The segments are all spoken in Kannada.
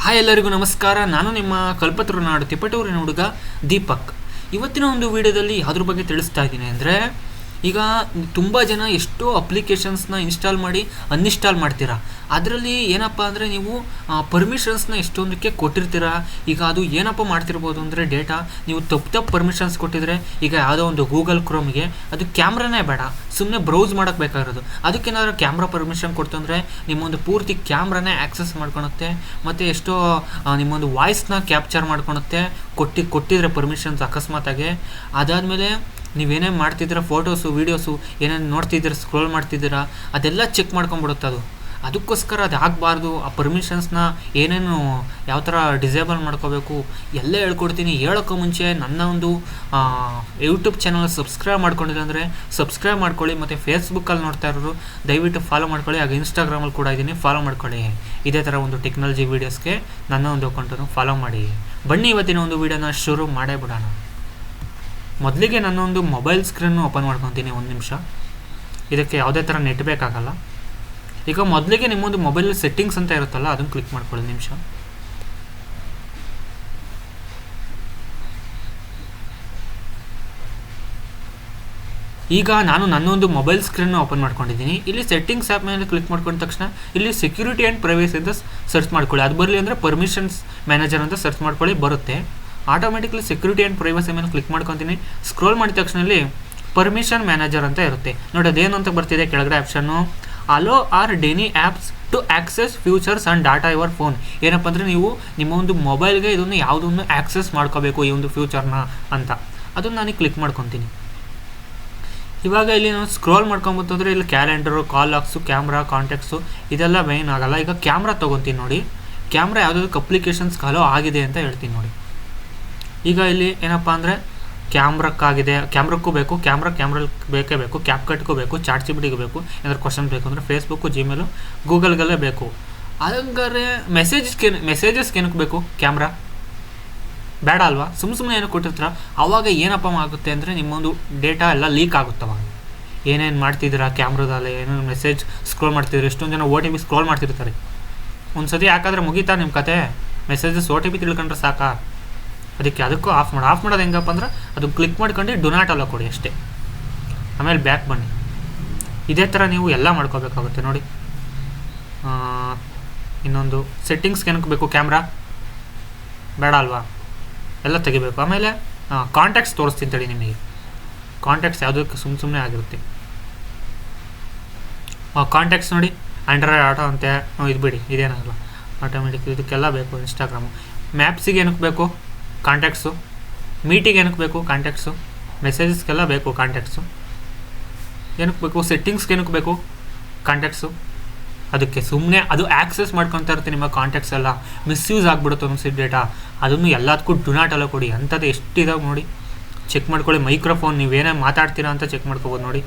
ಹಾಯ್ ಎಲ್ಲರಿಗೂ ನಮಸ್ಕಾರ. ನಾನು ನಿಮ್ಮ ಕಲ್ಪತರುನಾಡು ತಿಪಟೂರಿನ ಹುಡುಗ ದೀಪಕ್. ಇವತ್ತಿನ ಒಂದು ವಿಡಿಯೋದಲ್ಲಿ ಯಾವುದ್ರ ಬಗ್ಗೆ ತಿಳಿಸ್ತಾ ಇದ್ದೀನಿ ಅಂದರೆ, ಈಗ ತುಂಬ ಜನ ಎಷ್ಟೋ ಅಪ್ಲಿಕೇಶನ್ಸ್ನ ಇನ್ಸ್ಟಾಲ್ ಮಾಡಿ ಅನ್ಇನ್ಸ್ಟಾಲ್ ಮಾಡ್ತೀರಾ. ಅದರಲ್ಲಿ ಏನಪ್ಪ ಅಂದರೆ ನೀವು ಪರ್ಮಿಷನ್ಸ್ನ ಎಷ್ಟೊಂದಕ್ಕೆ ಕೊಟ್ಟಿರ್ತೀರಾ. ಈಗ ಅದು ಏನಪ್ಪ ಮಾಡ್ತಿರ್ಬೋದು ಅಂದರೆ, ಡೇಟಾ ನೀವು ತಪ್ಪು ಪರ್ಮಿಷನ್ಸ್ ಕೊಟ್ಟಿದ್ರೆ, ಈಗ ಯಾವುದೋ ಒಂದು ಗೂಗಲ್ ಕ್ರೋಮ್ಗೆ ಅದು ಕ್ಯಾಮ್ರಾನೇ ಬೇಡ, ಸುಮ್ಮನೆ ಬ್ರೌಸ್ ಮಾಡೋಕ್ಕೆ ಬೇಕಾಗಿರೋದು. ಅದಕ್ಕೇನಾದ್ರೂ ಕ್ಯಾಮ್ರಾ ಪರ್ಮಿಷನ್ ಕೊಡ್ತಂದರೆ ನಿಮ್ಮೊಂದು ಪೂರ್ತಿ ಕ್ಯಾಮ್ರಾನೇ ಆ್ಯಕ್ಸಸ್ ಮಾಡ್ಕೊಳುತ್ತೆ. ಮತ್ತು ಎಷ್ಟೋ ನಿಮ್ಮೊಂದು ವಾಯ್ಸ್ನ ಕ್ಯಾಪ್ಚರ್ ಮಾಡ್ಕೊಳುತ್ತೆ ಕೊಟ್ಟಿದ್ರೆ ಪರ್ಮಿಷನ್ಸ್ ಅಕಸ್ಮಾತಾಗಿ. ಅದಾದಮೇಲೆ ನೀವೇನೇ ಮಾಡ್ತಿದ್ದೀರಾ, ಫೋಟೋಸು ವೀಡಿಯೋಸು ಏನೇನು ನೋಡ್ತಿದ್ದೀರಾ, ಸ್ಕ್ರೋಲ್ ಮಾಡ್ತಿದ್ದೀರಾ, ಅದೆಲ್ಲ ಚೆಕ್ ಮಾಡ್ಕೊಂಬಿಡುತ್ತೆ ಅದು. ಅದಕ್ಕೋಸ್ಕರ ಅದು ಆಗಬಾರ್ದು. ಆ ಪರ್ಮಿಷನ್ಸ್ನ ಏನೇನು ಯಾವ ಥರ ಡಿಸೇಬಲ್ ಮಾಡ್ಕೋಬೇಕು ಎಲ್ಲ ಹೇಳ್ಕೊಡ್ತೀನಿ. ಹೇಳೋಕ್ಕೂ ಮುಂಚೆ ನನ್ನ ಒಂದು ಯೂಟ್ಯೂಬ್ ಚಾನಲ್ ಸಬ್ಸ್ಕ್ರೈಬ್ ಮಾಡ್ಕೊಂಡಿಲ್ಲ ಅಂದರೆ ಸಬ್ಸ್ಕ್ರೈಬ್ ಮಾಡ್ಕೊಳ್ಳಿ. ಮತ್ತು ಫೇಸ್ಬುಕ್ಕಲ್ಲಿ ನೋಡ್ತಾ ಇರೋರು ದಯವಿಟ್ಟು ಫಾಲೋ ಮಾಡ್ಕೊಳ್ಳಿ. ಹಾಗೆ ಇನ್ಸ್ಟಾಗ್ರಾಮಲ್ಲಿ ಕೂಡ ಇದ್ದೀನಿ, ಫಾಲೋ ಮಾಡ್ಕೊಳ್ಳಿ. ಇದೇ ಥರ ಒಂದು ಟೆಕ್ನಾಲಜಿ ವೀಡಿಯೋಸ್ಗೆ ನನ್ನ ಒಂದು ಅಕೌಂಟನ್ನು ಫಾಲೋ ಮಾಡಿ. ಬನ್ನಿ ಇವತ್ತಿನ ಒಂದು ವೀಡಿಯೋನ ಶುರು ಮಾಡೇ ಬಿಡೋಣ. ಮೊದಲಿಗೆ ನನ್ನೊಂದು ಮೊಬೈಲ್ ಸ್ಕ್ರೀನ್ನು ಓಪನ್ ಮಾಡ್ಕೊತೀನಿ. ಒಂದು ನಿಮಿಷ. ಇದಕ್ಕೆ ಯಾವುದೇ ಥರ ನೆಟ್ ಬೇಕಾಗಲ್ಲ. ಈಗ ಮೊದಲಿಗೆ ನಿಮ್ಮೊಂದು ಮೊಬೈಲ್ ಸೆಟ್ಟಿಂಗ್ಸ್ ಅಂತ ಇರುತ್ತಲ್ಲ, ಅದನ್ನು ಕ್ಲಿಕ್ ಮಾಡ್ಕೊಳ್ಳಿ. ನಿಮಿಷ. ಈಗ ನಾನು ನನ್ನೊಂದು ಮೊಬೈಲ್ ಸ್ಕ್ರೀನ್ ಓಪನ್ ಮಾಡ್ಕೊಂಡಿದ್ದೀನಿ. ಇಲ್ಲಿ ಸೆಟ್ಟಿಂಗ್ಸ್ ಆ್ಯಪ್ ಮೇಲೆ ಕ್ಲಿಕ್ ಮಾಡ್ಕೊಂಡ ತಕ್ಷಣ ಇಲ್ಲಿ ಸೆಕ್ಯೂರಿಟಿ ಆ್ಯಂಡ್ ಪ್ರೈವೇಸಿ ಅಂತ ಸರ್ಚ್ ಮಾಡ್ಕೊಳ್ಳಿ. ಅದು ಬರಲಿ ಅಂದರೆ ಪರ್ಮಿಷನ್ಸ್ ಮ್ಯಾನೇಜರ್ ಅಂತ ಸರ್ಚ್ ಮಾಡ್ಕೊಳ್ಳಿ, ಬರುತ್ತೆ. ಆಟೋಮೆಟಿಕ್ಲಿ ಸೆಕ್ಯೂರಿಟಿ ಆ್ಯಂಡ್ ಪ್ರೈವಸಿ ಮೇಲೆ ಕ್ಲಿಕ್ ಮಾಡ್ಕೊತೀನಿ. ಸ್ಕ್ರೋಲ್ ಮಾಡಿದ ತಕ್ಷಣ ಇಲ್ಲಿ ಪರ್ಮಿಷನ್ ಮ್ಯಾನೇಜರ್ ಅಂತ ಇರುತ್ತೆ ನೋಡಿ. ಅದೇನು ಅಂತ ಬರ್ತಿದೆ ಕೆಳಗಡೆ ಆಪ್ಷನ್ನು, allow or deny apps to access features and data your phone. ಏನಪ್ಪ ಅಂದರೆ ನೀವು ನಿಮ್ಮ ಒಂದು ಮೊಬೈಲ್ಗೆ ಇದನ್ನು ಯಾವುದನ್ನು ಆ್ಯಕ್ಸೆಸ್ ಮಾಡ್ಕೋಬೇಕು ಈ ಒಂದು ಫ್ಯೂಚರ್ನ ಅಂತ. ಅದನ್ನು ನಾನು ಕ್ಲಿಕ್ ಮಾಡ್ಕೊತೀನಿ. ಇವಾಗ ಇಲ್ಲಿ ನಾವು ಸ್ಕ್ರೋಲ್ ಮಾಡ್ಕೊಂಬತ್ತಂದರೆ ಇಲ್ಲಿ ಕ್ಯಾಲೆಂಡರು, ಕಾಲ್ ಲಾಕ್ಸು, ಕ್ಯಾಮ್ರಾ, ಕಾಂಟ್ಯಾಕ್ಟ್ಸು ಇದೆಲ್ಲ ಮೇನ್ ಆಗಲ್ಲ. ಈಗ ಕ್ಯಾಮ್ರಾ ತೊಗೊತೀನಿ ನೋಡಿ. ಕ್ಯಾಮ್ರಾ ಯಾವುದಾದ್ರು ಅಪ್ಲಿಕೇಶನ್ಸ್ ಅಲೋ ಆಗಿದೆ ಅಂತ ಹೇಳ್ತೀನಿ ನೋಡಿ. ಈಗ ಇಲ್ಲಿ ಏನಪ್ಪ ಅಂದರೆ ಕ್ಯಾಮ್ರಕ್ಕಾಗಿದೆ, ಕ್ಯಾಮ್ರಕ್ಕೂ ಬೇಕು, ಕ್ಯಾಮ್ರಲ್ಲಿ ಬೇಕೇ ಬೇಕು, ಕ್ಯಾಪ್ಕಟ್ಗೂ ಬೇಕು, ಚಾಟ್ ಜಿಪಿಟಿಗೂ ಬೇಕು, ಏನಾದ್ರು ಕ್ವಶನ್ ಬೇಕು ಅಂದರೆ ಫೇಸ್ಬುಕ್ಕು, ಜಿಮೇಲು, ಗೂಗಲ್ಗೆಲ್ಲ ಬೇಕು. ಹಂಗಾರೆ ಮೆಸೇಜಸ್ಗೆ ಏನಕ್ಕೆ ಬೇಕು ಕ್ಯಾಮ್ರಾ? ಬೇಡ ಅಲ್ವಾ? ಸುಮ್ಮನೆ ಏನಕ್ಕೆ ಕೊಟ್ಟಿರ್ತೀರ. ಆವಾಗ ಏನಪ್ಪ ಆಗುತ್ತೆ ಅಂದರೆ ನಿಮ್ಮೊಂದು ಡೇಟಾ ಎಲ್ಲ ಲೀಕ್ ಆಗುತ್ತವ. ಏನೇನು ಮಾಡ್ತಿದ್ದೀರಾ ಕ್ಯಾಮ್ರಾದಲ್ಲಿ, ಏನೇನು ಮೆಸೇಜ್ ಸ್ಕ್ರೋಲ್ ಮಾಡ್ತಿದ್ದೀರಿ. ಎಷ್ಟೊಂದು ಜನ OTP ಸ್ಕ್ರೋಲ್ ಮಾಡ್ತಿರ್ತಾರೆ. ಒಂದು ಸತಿ ಯಾಕಾದರೆ ಮುಗೀತಾ ನಿಮ್ಮ ಕತೆ. ಮೆಸೇಜಸ್ OTP ತಿಳ್ಕೊಂಡ್ರೆ ಸಾಕಾ? ಅದಕ್ಕೂ ಆಫ್ ಮಾಡೋದು ಹೆಂಗಪ್ಪ ಅಂದ್ರೆ ಅದು ಕ್ಲಿಕ್ ಮಾಡ್ಕೊಂಡು ಡು ನಾಟ್ ಅಲೋ ಕೊಡಿ ಅಷ್ಟೇ. ಆಮೇಲೆ ಬ್ಯಾಕ್ ಬನ್ನಿ. ಇದೇ ಥರ ನೀವು ಎಲ್ಲ ಮಾಡ್ಕೋಬೇಕಾಗುತ್ತೆ ನೋಡಿ. ಇನ್ನೊಂದು ಸೆಟ್ಟಿಂಗ್ಸ್ಗೆ ಏನಕ್ಕೆ ಬೇಕು ಕ್ಯಾಮ್ರಾ? ಬೇಡ ಅಲ್ವಾ? ಎಲ್ಲ ತೆಗಿಬೇಕು. ಆಮೇಲೆ ಕಾಂಟ್ಯಾಕ್ಟ್ಸ್ ತೋರಿಸ್ತೀನಿ ತಡಿ ನಿಮಗೆ. ಕಾಂಟ್ಯಾಕ್ಟ್ಸ್ ಯಾವುದಕ್ಕೆ ಸುಮ್ಮನೆ ಆಗಿರುತ್ತೆ. ಕಾಂಟ್ಯಾಕ್ಟ್ಸ್ ನೋಡಿ, ಆಂಡ್ರಾಯ್ಡ್ ಆಟೋ ಅಂತೆ, ಇದು ಬಿಡಿ, ಇದೇನಾಗಲ್ಲ. ಆಟೋಮೆಟಿಕ್ ಇದಕ್ಕೆಲ್ಲ ಬೇಕು. ಇನ್ಸ್ಟಾಗ್ರಾಮು, ಮ್ಯಾಪ್ಸಿಗೆ ಏನಕ್ಕೆ ಬೇಕು ಕಾಂಟ್ಯಾಕ್ಟ್ಸು, ಮೀಟಿಗೆ ಏನಕ್ಕೆ ಬೇಕು ಕಾಂಟ್ಯಾಕ್ಟ್ಸು, ಮೆಸೇಜಸ್ಗೆಲ್ಲ ಬೇಕು ಕಾಂಟ್ಯಾಕ್ಟ್ಸು. ಏನಕ್ಕೆ ಬೇಕು? ಸೆಟ್ಟಿಂಗ್ಸ್ಗೆ ಏನಕ್ಕೆ ಬೇಕು ಕಾಂಟ್ಯಾಕ್ಟ್ಸು? ಅದಕ್ಕೆ ಸುಮ್ಮನೆ ಅದು ಆ್ಯಕ್ಸೆಸ್ ಮಾಡ್ಕೊತಾ ಇರ್ತೀನಿ. ನಿಮ್ಮ ಕಾಂಟ್ಯಾಕ್ಟ್ಸ್ ಎಲ್ಲ ಮಿಸ್ಯೂಸ್ ಆಗಿಬಿಡುತ್ತೆ ಒಂದೊಂದು ಡೇಟಾ. ಅದನ್ನು ಎಲ್ಲದಕ್ಕೂ ಡು ನಾಟ್ ಅಲೋ ಕೊಡಿ. ಅಂಥದ್ದು ಎಷ್ಟಿದಾವೆ ನೋಡಿ, ಚೆಕ್ ಮಾಡ್ಕೊಳ್ಳಿ. ಮೈಕ್ರೋಫೋನ್ ನೀವೇನೇ ಮಾತಾಡ್ತೀರಾ ಅಂತ ಚೆಕ್ ಮಾಡ್ಕೋಬೋದು ನೋಡಿ.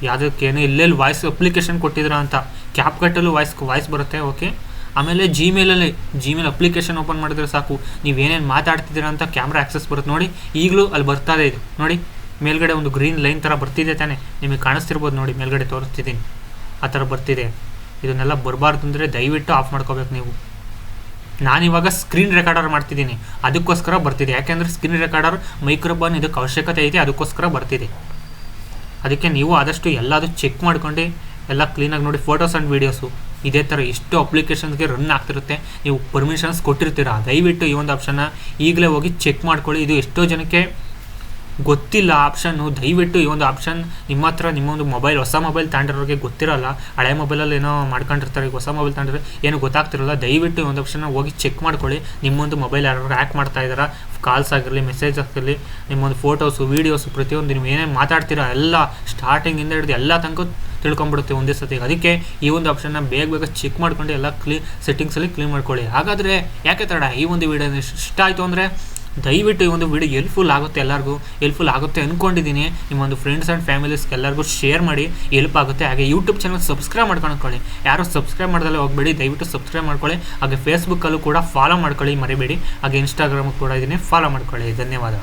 ಯಾವುದಕ್ಕೇನು ಎಲ್ಲೆಲ್ಲಿ ವಾಯ್ಸ್ ಅಪ್ಲಿಕೇಶನ್ ಕೊಟ್ಟಿದ್ದೀರಾ ಅಂತ. ಕ್ಯಾಪ್ ಕಟ್ಟಲ್ಲೂ ವಾಯ್ಸ್ ಬರುತ್ತೆ. ಓಕೆ. ಆಮೇಲೆ ಜಿಮೇಲ್ ಅಪ್ಲಿಕೇಶನ್ ಓಪನ್ ಮಾಡಿದ್ರೆ ಸಾಕು, ನೀವೇನೇನು ಮಾತಾಡ್ತಿದ್ದೀರಾ ಅಂತ ಕ್ಯಾಮ್ರಾ ಆ್ಯಕ್ಸೆಸ್ ಬರುತ್ತೆ ನೋಡಿ. ಈಗಲೂ ಅಲ್ಲಿ ಬರ್ತಾ ಇದೆ ಇದು ನೋಡಿ. ಮೇಲ್ಗಡೆ ಒಂದು ಗ್ರೀನ್ ಲೈನ್ ಥರ ಬರ್ತಿದೆ ತಾನೇ, ನಿಮಗೆ ಕಾಣಿಸ್ತಿರ್ಬೋದು ನೋಡಿ. ಮೇಲ್ಗಡೆ ತೋರಿಸ್ತಿದ್ದೀನಿ, ಆ ಥರ ಬರ್ತಿದೆ. ಇದನ್ನೆಲ್ಲ ಬರಬಾರ್ದು ಅಂದರೆ ದಯವಿಟ್ಟು ಆಫ್ ಮಾಡ್ಕೋಬೇಕು ನೀವು. ನಾನಿವಾಗ ಸ್ಕ್ರೀನ್ ರೆಕಾರ್ಡರ್ ಮಾಡ್ತಿದ್ದೀನಿ, ಅದಕ್ಕೋಸ್ಕರ ಬರ್ತಿದೆ. ಯಾಕೆಂದರೆ ಸ್ಕ್ರೀನ್ ರೆಕಾರ್ಡರ್ ಮೈಕ್ರೋಫೋನ್ ಇದಕ್ಕೆ ಅವಶ್ಯಕತೆ ಐತೆ, ಅದಕ್ಕೋಸ್ಕರ ಬರ್ತಿದೆ. ಅದಕ್ಕೆ ನೀವು ಆದಷ್ಟು ಎಲ್ಲದೂ ಚೆಕ್ ಮಾಡ್ಕೊಂಡು ಎಲ್ಲ ಕ್ಲೀನಾಗಿ ನೋಡಿ. ಫೋಟೋಸ್ ಆ್ಯಂಡ್ ವೀಡಿಯೋಸು ಇದೇ ಥರ ಎಷ್ಟು ಅಪ್ಲಿಕೇಶನ್ಸ್ಗೆ ರನ್ ಆಗ್ತಿರುತ್ತೆ. ನೀವು ಪರ್ಮಿಷನ್ಸ್ ಕೊಟ್ಟಿರ್ತೀರಾ, ದಯವಿಟ್ಟು ಈ ಒಂದು ಆಪ್ಷನ್ನ ಈಗಲೇ ಹೋಗಿ ಚೆಕ್ ಮಾಡ್ಕೊಳ್ಳಿ. ಇದು ಎಷ್ಟೋ ಜನಕ್ಕೆ ಗೊತ್ತಿಲ್ಲ ಆಪ್ಷನ್ನು. ದಯವಿಟ್ಟು ಈ ಒಂದು ಆಪ್ಷನ್ ನಿಮ್ಮ ಹತ್ರ ನಿಮ್ಮೊಂದು ಮೊಬೈಲ್, ಹೊಸ ಮೊಬೈಲ್ ತಗೊಂಡಿರೋರಿಗೆ ಗೊತ್ತಿರೋಲ್ಲ. ಹಳೆ ಮೊಬೈಲಲ್ಲಿ ಏನೋ ಮಾಡ್ಕೊಂಡಿರ್ತಾರೆ. ಈಗ ಹೊಸ ಮೊಬೈಲ್ ತಗೊಂಡ್ರೆ ಏನು ಗೊತ್ತಾಗ್ತಿರಲ್ಲ. ದಯವಿಟ್ಟು ಈ ಒಂದು ಆಪ್ಷನ್ನ ಹೋಗಿ ಚೆಕ್ ಮಾಡ್ಕೊಳ್ಳಿ. ನಿಮ್ಮೊಂದು ಮೊಬೈಲ್ ಯಾರು ಹ್ಯಾಕ್ ಮಾಡ್ತಾ ಇದ್ದಾರಾ, ಕಾಲ್ಸ್ ಆಗಿರಲಿ, ಮೆಸೇಜ್ ಆಗಿರಲಿ, ನಿಮ್ಮೊಂದು ಫೋಟೋಸು ವೀಡಿಯೋಸು ಪ್ರತಿಯೊಂದು ನೀವು ಏನೇನು ಮಾತಾಡ್ತೀರಾ ಎಲ್ಲ ಸ್ಟಾರ್ಟಿಂಗಿಂದ ಹಿಡಿದು ಎಲ್ಲ ತನಕ ತಿಳ್ಕೊಂಬಿಡುತ್ತೆ ಒಂದೇ ಸತಿಗೆ. ಅದಕ್ಕೆ ಈ ಒಂದು ಆಪ್ಷನ್ನ ಬೇಗ ಚೆಕ್ ಮಾಡ್ಕೊಂಡು ಎಲ್ಲ ಸೆಟ್ಟಿಂಗ್ಸಲ್ಲಿ ಕ್ಲೀನ್ ಮಾಡ್ಕೊಳ್ಳಿ. ಹಾಗಾದರೆ ಯಾಕೆ ತಡ, ಈ ಒಂದು ವೀಡಿಯೋ ಇಷ್ಟ ಆಯಿತು ಅಂದರೆ ದಯವಿಟ್ಟು ಈ ಒಂದು ವೀಡಿಯೋ ಹೆಲ್ಪ್ಫುಲ್ ಆಗುತ್ತೆ, ಎಲ್ಲರಿಗೂ ಹೆಲ್ಪ್ಫುಲ್ ಆಗುತ್ತೆ ಅಂದ್ಕೊಂಡಿದ್ದೀನಿ. ನಿಮ್ಮೊಂದು ಫ್ರೆಂಡ್ಸ್ ಆ್ಯಂಡ್ ಫ್ಯಾಮಿಲೀಸ್ಗೆ ಎಲ್ಲರಿಗೂ ಶೇರ್ ಮಾಡಿ, ಹೆಲ್ಪ್ ಆಗುತ್ತೆ. ಹಾಗೆ ಯೂಟ್ಯೂಬ್ ಚಾನಲ್ ಸಬ್ಸ್ಕ್ರೈಬ್ ಮಾಡ್ಕೊಳ್ಳಿ. ಯಾರು ಸಬ್ಸ್ಕ್ರೈಬ್ ಮಾಡ್ದಲ್ಲೇ ಹೋಗಬೇಡಿ, ದಯವಿಟ್ಟು ಸಬ್ಸ್ಕ್ರೈಬ್ ಮಾಡ್ಕೊಳ್ಳಿ. ಹಾಗೆ ಫೇಸ್ಬುಕ್ಕಲ್ಲೂ ಕೂಡ ಫಾಲೋ ಮಾಡ್ಕೊಳ್ಳಿ, ಮರಿಬೇಡಿ. ಹಾಗೆ ಇನ್ಸ್ಟಾಗ್ರಾಮು ಕೂಡ ಇದ್ದೀನಿ, ಫಾಲೋ ಮಾಡ್ಕೊಳ್ಳಿ. ಧನ್ಯವಾದ.